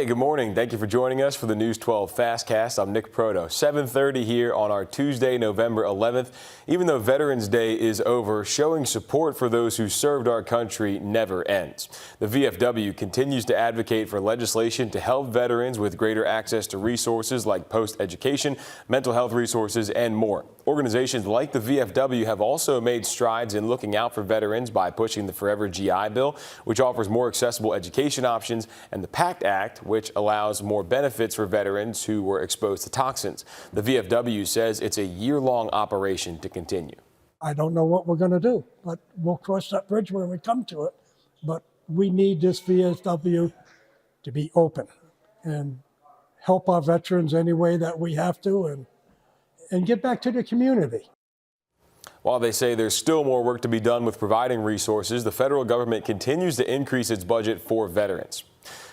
Hey, good morning. Thank you for joining us for the News 12 FastCast. I'm Nick Proto. 7:30 here on our Tuesday, November 11th. Even though Veterans Day is over, showing support for those who served our country never ends. The VFW continues to advocate for legislation to help veterans with greater access to resources like post-education, mental health resources, and more. Organizations like the VFW have also made strides in looking out for veterans by pushing the Forever GI Bill, which offers more accessible education options, and the PACT Act, which allows more benefits for veterans who were exposed to toxins. The VFW says it's a year-long operation to continue. I don't know what we're going to do, but we'll cross that bridge when we come to it. But we need this VFW to be open and help our veterans any way that we have to and get back to the community. While they say there's still more work to be done with providing resources, the federal government continues to increase its budget for veterans.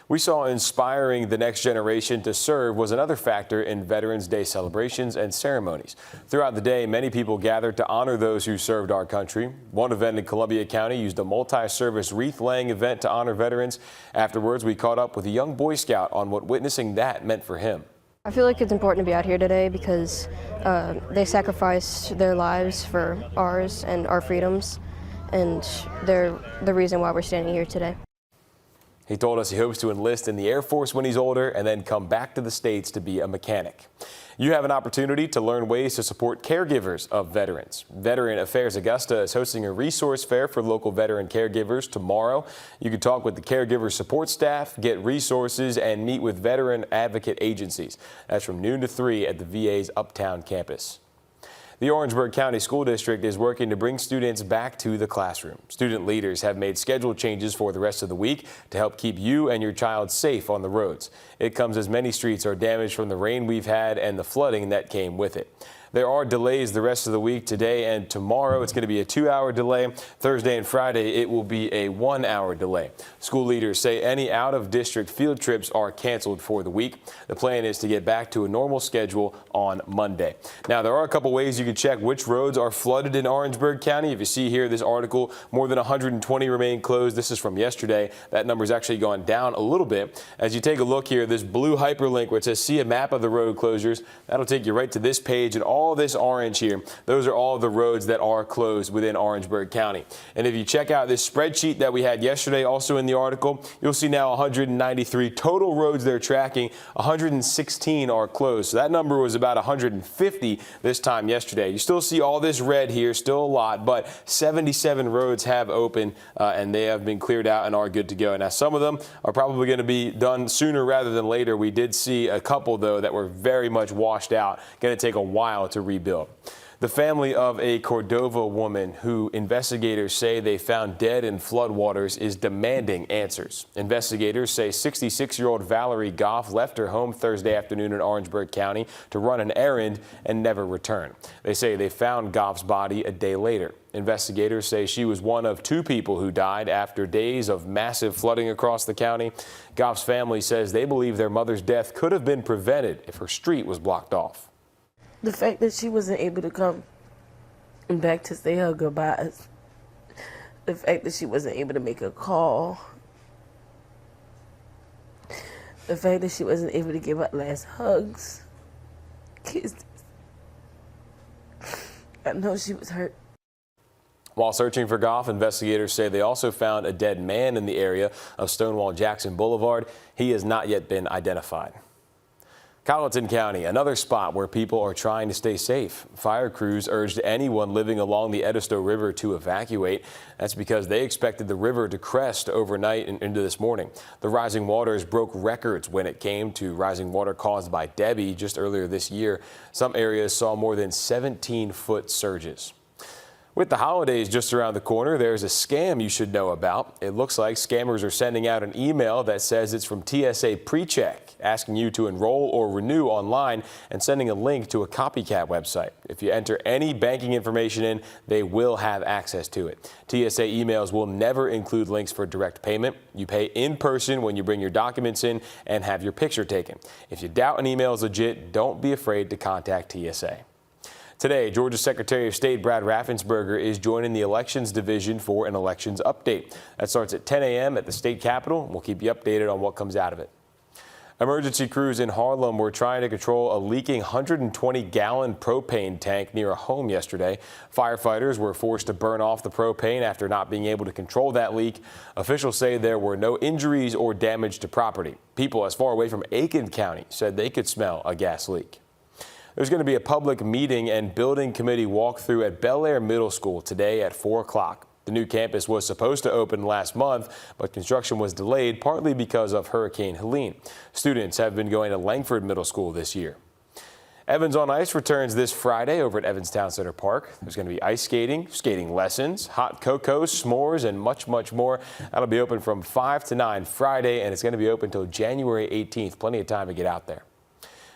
We saw inspiring the next generation to serve was another factor in Veterans Day celebrations and ceremonies. Throughout the day, many people gathered to honor those who served our country. One event in Columbia County used a multi-service wreath-laying event to honor veterans. Afterwards, we caught up with a young Boy Scout on what witnessing that meant for him. I feel like it's important to be out here today because they sacrificed their lives for ours and our freedoms, and they're the reason why we're standing here today. He told us he hopes to enlist in the Air Force when he's older and then come back to the States to be a mechanic. You have an opportunity to learn ways to support caregivers of veterans. Veteran Affairs Augusta is hosting a resource fair for local veteran caregivers tomorrow. You can talk with the caregiver support staff, get resources, and meet with veteran advocate agencies. That's from noon to 3 at the VA's Uptown campus. The Orangeburg County School District is working to bring students back to the classroom. Student leaders have made schedule changes for the rest of the week to help keep you and your child safe on the roads. It comes as many streets are damaged from the rain we've had and the flooding that came with it. There are delays the rest of the week. Today and tomorrow, it's going to be a 2-hour delay. Thursday and Friday, it will be a 1-hour delay. School leaders say any out-of-district field trips are canceled for the week. The plan is to get back to a normal schedule on Monday. Now, there are a couple ways you can check which roads are flooded in Orangeburg County. If you see here this article, more than 120 remain closed. This is from yesterday. That number's actually gone down a little bit. As you take a look here, this blue hyperlink where it says see a map of the road closures, that'll take you right to this page, and all this orange here, those are all the roads that are closed within Orangeburg County. And if you check out this spreadsheet that we had yesterday, also in the article, you'll see now 193 total roads they're tracking. 116 are closed. So that number was about 150 this time yesterday. You still see all this red here, still a lot, but 77 roads have opened and they have been cleared out and are good to go. Now, some of them are probably going to be done sooner rather than later. We did see a couple, though, that were very much washed out. Going to take a while to rebuild. The family of a Cordova woman who investigators say they found dead in floodwaters is demanding answers. Investigators say 66-year-old Valerie Goff left her home Thursday afternoon in Orangeburg County to run an errand and never returned. They say they found Goff's body a day later. Investigators say she was one of 2 people who died after days of massive flooding across the county. Goff's family says they believe their mother's death could have been prevented if her street was blocked off. The fact that she wasn't able to come back to say her goodbyes, the fact that she wasn't able to make a call, the fact that she wasn't able to give her last hugs, kisses, I know she was hurt. While searching for Goff, investigators say they also found a dead man in the area of Stonewall Jackson Boulevard. He has not yet been identified. Colleton County, another spot where people are trying to stay safe. Fire crews urged anyone living along the Edisto River to evacuate. That's because they expected the river to crest overnight and into this morning. The rising waters broke records when it came to rising water caused by Debbie just earlier this year. Some areas saw more than 17-foot surges. With the holidays just around the corner, there's a scam you should know about. It looks like scammers are sending out an email that says it's from TSA PreCheck, asking you to enroll or renew online and sending a link to a copycat website. If you enter any banking information in, they will have access to it. TSA emails will never include links for direct payment. You pay in person when you bring your documents in and have your picture taken. If you doubt an email is legit, don't be afraid to contact TSA. Today, Georgia Secretary of State Brad Raffensperger is joining the Elections Division for an elections update. That starts at 10 a.m. at the state capitol. We'll keep you updated on what comes out of it. Emergency crews in Harlem were trying to control a leaking 120-gallon propane tank near a home yesterday. Firefighters were forced to burn off the propane after not being able to control that leak. Officials say there were no injuries or damage to property. People as far away from Aiken County said they could smell a gas leak. There's going to be a public meeting and building committee walkthrough at Bel Air Middle School today at 4 o'clock. The new campus was supposed to open last month, but construction was delayed partly because of Hurricane Helene. Students have been going to Langford Middle School this year. Evans on Ice returns this Friday over at Evans Town Center Park. There's going to be ice skating, skating lessons, hot cocoa, s'mores, and much, much more. That'll be open from 5 to 9 Friday, and it's going to be open until January 18th. Plenty of time to get out there.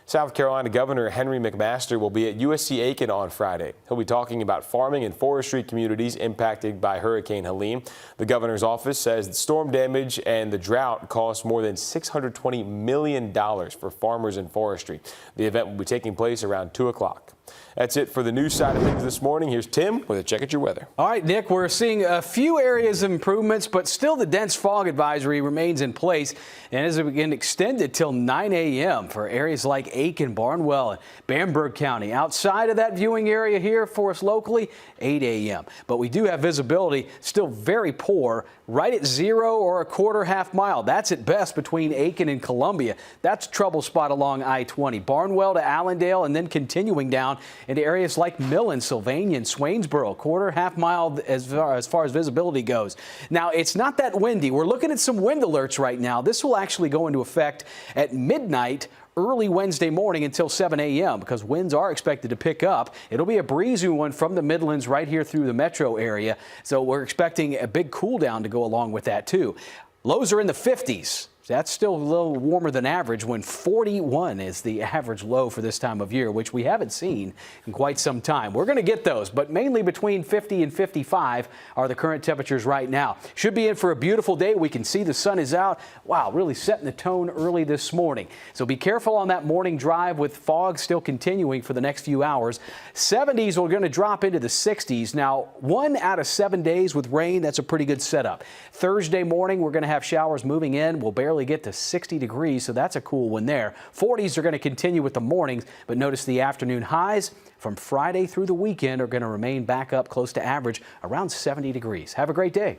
South Carolina Governor Henry McMaster will be at USC Aiken on Friday. He'll be talking about farming and forestry communities impacted by Hurricane Helene. The governor's office says the storm damage and the drought cost more than $620 million for farmers and forestry. The event will be taking place around 2 o'clock. That's it for the news side of things this morning. Here's Tim with a check at your weather. All right, Nick, we're seeing a few areas of improvements, but still the dense fog advisory remains in place and is again extended till 9 a.m. for areas like Aiken, Barnwell, and Bamberg County. Outside of that viewing area here for us locally, 8 a.m. But we do have visibility still very poor, right at 0 or a quarter half mile. That's at best between Aiken and Columbia. That's a trouble spot along I-20. Barnwell to Allendale and then continuing down into areas like Millen, Sylvania, and Swainsboro, quarter half mile as far as visibility goes. Now, it's not that windy. We're looking at some wind alerts right now. This will actually go into effect at midnight early Wednesday morning until 7 a.m. because winds are expected to pick up. It'll be a breezy one from the Midlands right here through the metro area. So we're expecting a big cool down to go along with that too. Lows are in the 50s. That's still a little warmer than average when 41 is the average low for this time of year, which we haven't seen in quite some time. We're going to get those, but mainly between 50 and 55 are the current temperatures right now. Should be in for a beautiful day. We can see the sun is out. Wow, really setting the tone early this morning. So be careful on that morning drive with fog still continuing for the next few hours. 70s are going to drop into the 60s. Now, 1 out of 7 days with rain, that's a pretty good setup. Thursday morning, we're going to have showers moving in. We'll barely get to 60 degrees, so that's a cool one there. 40s are going to continue with the mornings, but notice the afternoon highs from Friday through the weekend are going to remain back up close to average around 70 degrees. Have a great day.